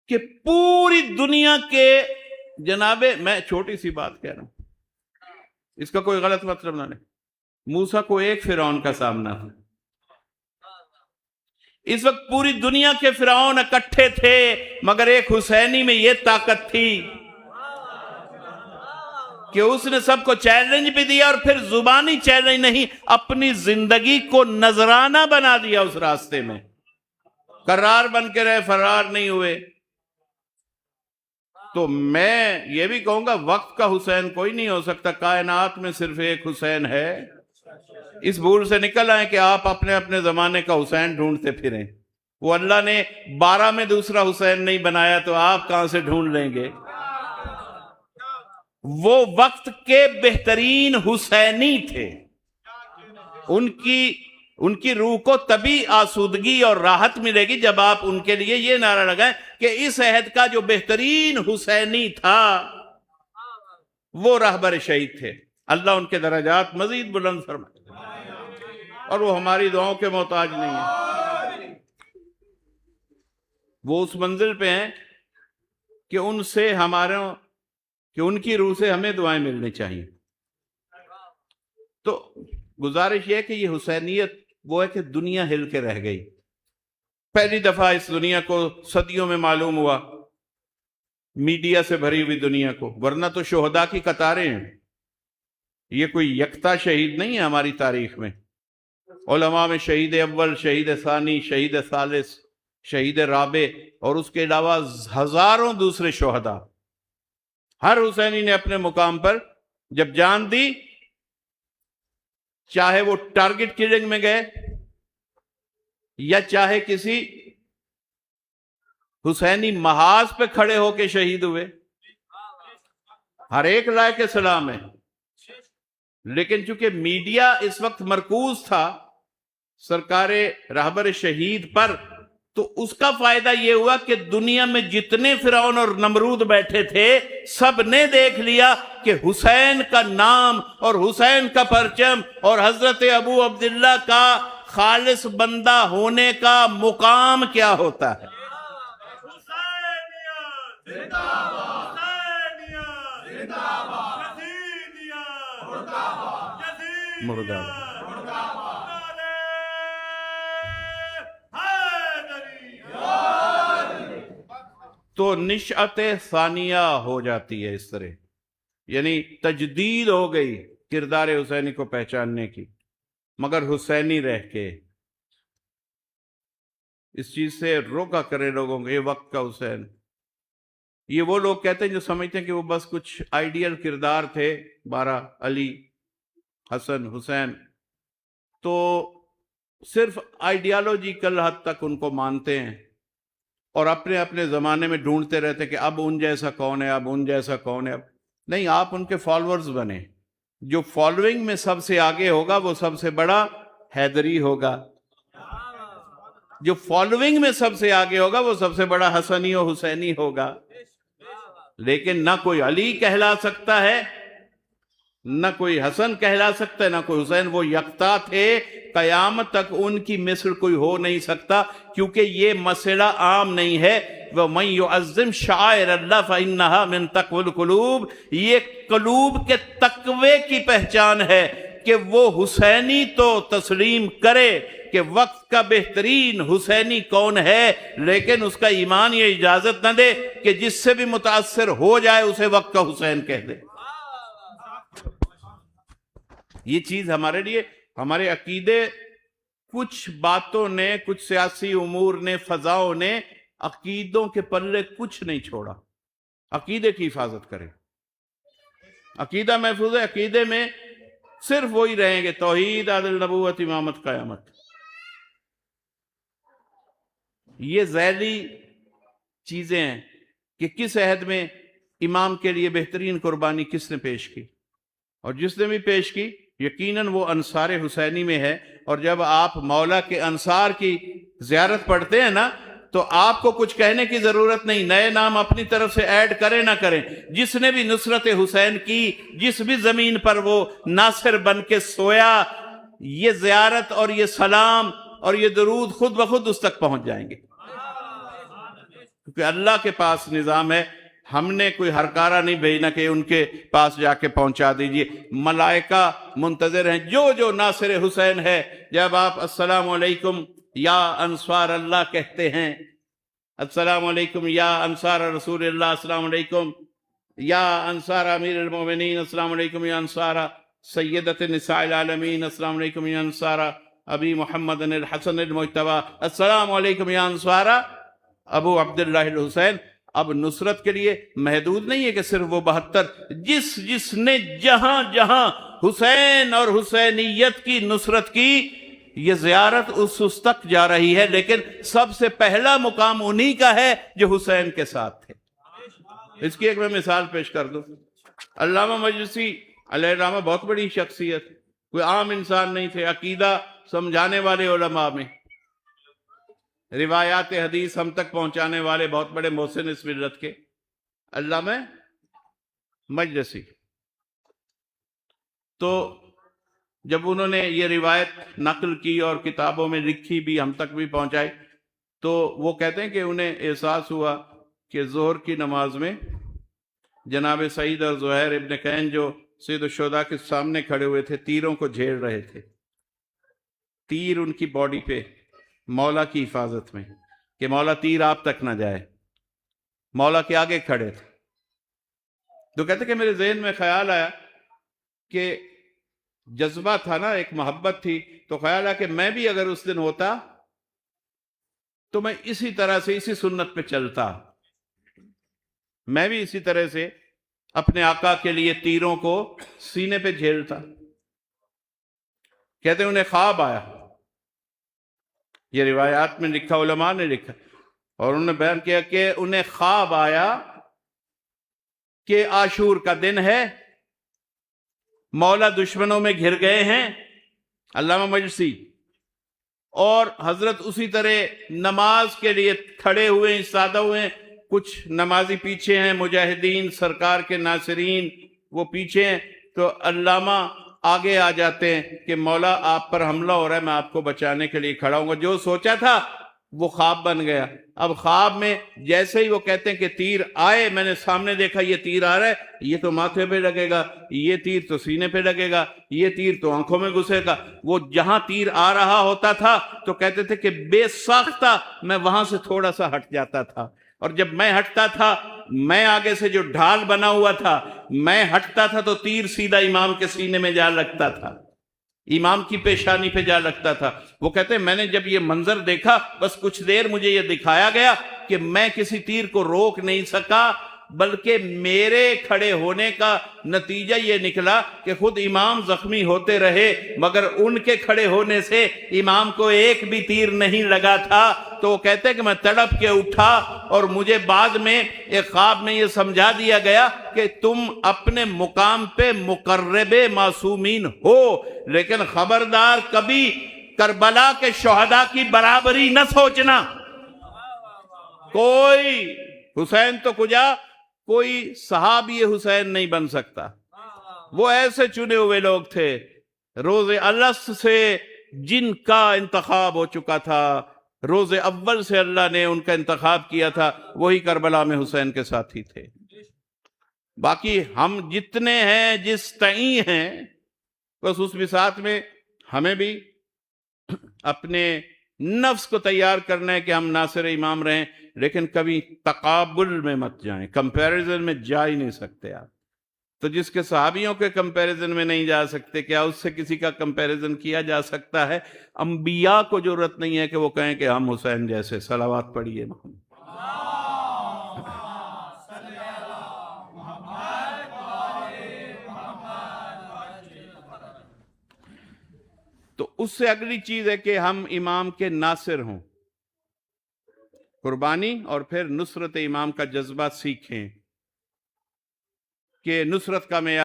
کہ پوری دنیا کے جناب، میں چھوٹی سی بات کہہ رہا ہوں، اس کا کوئی غلط مطلب نہ لیں، موسیٰ کو ایک فرعون کا سامنا تھا، اس وقت پوری دنیا کے فرعون اکٹھے تھے، مگر ایک حسینی میں یہ طاقت تھی کہ اس نے سب کو چیلنج بھی دیا، اور پھر زبانی چیلنج نہیں، اپنی زندگی کو نذرانہ بنا دیا اس راستے میں، قرار بن کے رہے، فرار نہیں ہوئے۔ تو میں یہ بھی کہوں گا وقت کا حسین کوئی نہیں ہو سکتا، کائنات میں صرف ایک حسین ہے۔ اس بھول سے نکل آئیں کہ آپ اپنے اپنے زمانے کا حسین ڈھونڈتے پھریں، وہ اللہ نے 12 میں دوسرا حسین نہیں بنایا تو آپ کہاں سے ڈھونڈ لیں گے؟ وہ وقت کے بہترین حسینی تھے، ان کی روح کو تبھی آسودگی اور راحت ملے گی جب آپ ان کے لیے یہ نعرہ لگائیں کہ اس عہد کا جو بہترین حسینی تھا وہ رہبر شہید تھے۔ اللہ ان کے درجات مزید بلند فرمائے، اور وہ ہماری دعاؤں کے محتاج نہیں ہیں، وہ اس منزل پہ ہیں کہ ان کی روح سے ہمیں دعائیں ملنی چاہیے۔ تو گزارش یہ ہے کہ یہ حسینیت وہ ہے کہ دنیا ہل کے رہ گئی، پہلی دفعہ اس دنیا کو صدیوں میں معلوم ہوا، میڈیا سے بھری ہوئی دنیا کو، ورنہ تو شہداء کی قطاریں ہیں، یہ کوئی یکتا شہید نہیں ہے ہماری تاریخ میں، علماء میں شہید اول، شہید ثانی، شہید ثالث، شہید رابع، اور اس کے علاوہ ہزاروں دوسرے شہداء۔ ہر حسینی نے اپنے مقام پر جب جان دی، چاہے وہ ٹارگٹ کلنگ میں گئے یا چاہے کسی حسینی محاذ پہ کھڑے ہو کے شہید ہوئے، ہر ایک لائق سلام ہے۔ لیکن چونکہ میڈیا اس وقت مرکوز تھا سرکار رہبر شہید پر، تو اس کا فائدہ یہ ہوا کہ دنیا میں جتنے فرعون اور نمرود بیٹھے تھے سب نے دیکھ لیا کہ حسین کا نام اور حسین کا پرچم اور حضرت ابو عبداللہ کا خالص بندہ ہونے کا مقام کیا ہوتا ہے۔ مردہ تو نشأت ثانیہ ہو جاتی ہے اس طرح، یعنی تجدید ہو گئی کردار حسینی کو پہچاننے کی، مگر حسینی رہ کے۔ اس چیز سے روکا کرے لوگوں کو، یہ وقت کا حسین، یہ وہ لوگ کہتے ہیں جو سمجھتے ہیں کہ وہ بس کچھ آئیڈیل کردار تھے، 12 علی، حسن، حسین، تو صرف آئیڈیالوجیکل حد تک ان کو مانتے ہیں اور اپنے اپنے زمانے میں ڈھونڈتے رہتے ہیں کہ اب ان جیسا کون ہے، اب ان جیسا کون ہے۔ اب نہیں، آپ ان کے فالورز بنے، جو فالوئنگ میں سب سے آگے ہوگا وہ سب سے بڑا حیدری ہوگا، جو فالوئنگ میں سب سے آگے ہوگا وہ سب سے بڑا حسنی و حسینی ہوگا۔ لیکن نہ کوئی علی کہلا سکتا ہے، نہ کوئی حسن کہلا سکتا ہے، نہ کوئی حسین، وہ یکتا تھے، قیامت تک ان کی مثل کوئی ہو نہیں سکتا، کیونکہ یہ مسئلہ عام نہیں ہے۔ وَمَن يُعَظِّمْ شَعَائِرَ اللَّهِ فَإِنَّهَا مِن تَقْوَى الْقُلُوبِ، یہ قلوب کے تقوی کی پہچان ہے کہ وہ حسینی تو تسلیم کرے کہ وقت کا بہترین حسینی کون ہے، لیکن اس کا ایمان یہ اجازت نہ دے کہ جس سے بھی متاثر ہو جائے اسے وقت کا حسین کہہ دے۔ یہ چیز ہمارے لیے، ہمارے عقیدے، کچھ باتوں نے، کچھ سیاسی امور نے، فضاؤں نے عقیدوں کے پلے کچھ نہیں چھوڑا۔ عقیدے کی حفاظت کریں، عقیدہ محفوظ ہے، عقیدے میں صرف وہی رہیں گے، توحید، عدل، نبوت، امامت، قیامت۔ یہ ذیلی چیزیں ہیں کہ کس عہد میں امام کے لیے بہترین قربانی کس نے پیش کی، اور جس نے بھی پیش کی یقیناً وہ انصار حسینی میں ہے۔ اور جب آپ مولا کے انصار کی زیارت پڑھتے ہیں نا، تو آپ کو کچھ کہنے کی ضرورت نہیں، نئے نام اپنی طرف سے ایڈ کریں نہ کریں، جس نے بھی نصرت حسین کی، جس بھی زمین پر وہ ناصر بن کے سویا، یہ زیارت اور یہ سلام اور یہ درود خود بخود اس تک پہنچ جائیں گے۔ کیونکہ اللہ کے پاس نظام ہے، ہم نے کوئی ہرکارہ نہیں بھیجنا کہ ان کے پاس جا کے پہنچا دیجئے، ملائکہ منتظر ہیں۔ جو ناصر حسین ہے، جب آپ السلام علیکم یا انصار اللہ کہتے ہیں، السلام علیکم یا انصار رسول اللہ، السلام علیکم یا انصار امیر المومنین، السلام علیکم یا انصار سیدت نساء العالمین، السلام علیکم یا انصار ابی محمد الحسن المجتبی، السلام علیکم یا انصار ابو عبداللہ الحسین۔ اب نصرت کے لیے محدود نہیں ہے کہ صرف وہ 72، جس نے جہاں جہاں حسین اور حسینیت کی نصرت کی، یہ زیارت اس تک جا رہی ہے، لیکن سب سے پہلا مقام انہی کا ہے جو حسین کے ساتھ تھے۔ اس کی ایک میں مثال پیش کر دوں۔ علامہ مجلسی علیہ الرحمہ بہت بڑی شخصیت، کوئی عام انسان نہیں تھے، عقیدہ سمجھانے والے علماء میں، روایات حدیث ہم تک پہنچانے والے بہت بڑے محسن اس ملت کے علامہ مجلسی۔ تو جب انہوں نے یہ روایت نقل کی اور کتابوں میں لکھی بھی، ہم تک بھی پہنچائی، تو وہ کہتے ہیں کہ انہیں احساس ہوا کہ ظہر کی نماز میں جناب سعید اور زہیر ابن قین جو سید الشہداء کے سامنے کھڑے ہوئے تھے، تیروں کو جھیل رہے تھے، تیر ان کی باڈی پہ، مولا کی حفاظت میں، کہ مولا تیر آپ تک نہ جائے، مولا کے آگے کھڑے تھے۔ تو کہتے کہ میرے ذہن میں خیال آیا کہ جذبہ تھا نا، ایک محبت تھی، تو خیال آیا کہ میں بھی اگر اس دن ہوتا تو میں اسی طرح سے، اسی سنت پہ چلتا، میں بھی اسی طرح سے اپنے آقا کے لیے تیروں کو سینے پہ جھیلتا۔ کہتے ہیں انہیں خواب آیا، یہ روایات میں لکھا، علماء نے لکھا، اور انہوں نے بیان کیا کہ انہیں خواب آیا کہ عاشور کا دن ہے، مولا دشمنوں میں گھر گئے ہیں، علامہ مجلسی، اور حضرت اسی طرح نماز کے لیے کھڑے ہوئے ہیں، سادہ ہوئے ہیں، کچھ نمازی پیچھے ہیں، مجاہدین سرکار کے ناصرین وہ پیچھے ہیں، تو علامہ آگے آ جاتے ہیں کہ مولا آپ پر حملہ ہو رہا ہے، میں آپ کو بچانے کے لیے کھڑا ہوں گا۔ جو سوچا تھا وہ خواب بن گیا۔ اب خواب میں جیسے ہی وہ کہتے ہیں کہ تیر آئے، میں نے سامنے دیکھا یہ تیر آ رہا ہے، یہ تو ماتھے پہ لگے گا، یہ تیر تو سینے پہ لگے گا، یہ تیر تو آنکھوں میں گھسے گا۔ وہ جہاں تیر آ رہا ہوتا تھا تو کہتے تھے کہ بے ساختہ میں وہاں سے تھوڑا سا ہٹ جاتا تھا، اور جب میں ہٹتا تھا، میں آگے سے جو ڈھال بنا ہوا تھا، میں ہٹتا تھا تو تیر سیدھا امام کے سینے میں جا لگتا تھا، امام کی پیشانی پہ جا لگتا تھا۔ وہ کہتے ہیں میں نے جب یہ منظر دیکھا، بس کچھ دیر مجھے یہ دکھایا گیا کہ میں کسی تیر کو روک نہیں سکا، بلکہ میرے کھڑے ہونے کا نتیجہ یہ نکلا کہ خود امام زخمی ہوتے رہے، مگر ان کے کھڑے ہونے سے امام کو ایک بھی تیر نہیں لگا تھا۔ تو وہ کہتے ہیں کہ میں تڑپ کے اٹھا، اور مجھے بعد میں ایک خواب میں یہ سمجھا دیا گیا کہ تم اپنے مقام پہ مقرب معصومین ہو، لیکن خبردار کبھی کربلا کے شہداء کی برابری نہ سوچنا۔ کوئی حسین تو کجا، کوئی صحابی حسین نہیں بن سکتا، وہ ایسے چنے ہوئے لوگ تھے روز الست سے جن کا انتخاب ہو چکا تھا، روز اول سے اللہ نے ان کا انتخاب کیا تھا، وہی کربلا میں حسین کے ساتھی تھے۔ باقی ہم جتنے ہیں، جس تعین ہیں، بس اس بساط میں ہمیں بھی اپنے نفس کو تیار کرنا ہے کہ ہم ناصر امام رہیں، لیکن کبھی تقابل میں مت جائیں، کمپیریزن میں جا ہی نہیں سکتے آپ۔ تو جس کے صحابیوں کے کمپیریزن میں نہیں جا سکتے، کیا اس سے کسی کا کمپیریزن کیا جا سکتا ہے؟ انبیاء کو ضرورت نہیں ہے کہ وہ کہیں کہ ہم حسین جیسے، صلوات پڑھیے محمد۔ تو اس سے اگلی چیز ہے کہ ہم امام کے ناصر ہوں، قربانی اور پھر نصرت امام کا جذبہ سیکھیں کہ نصرت کا معیار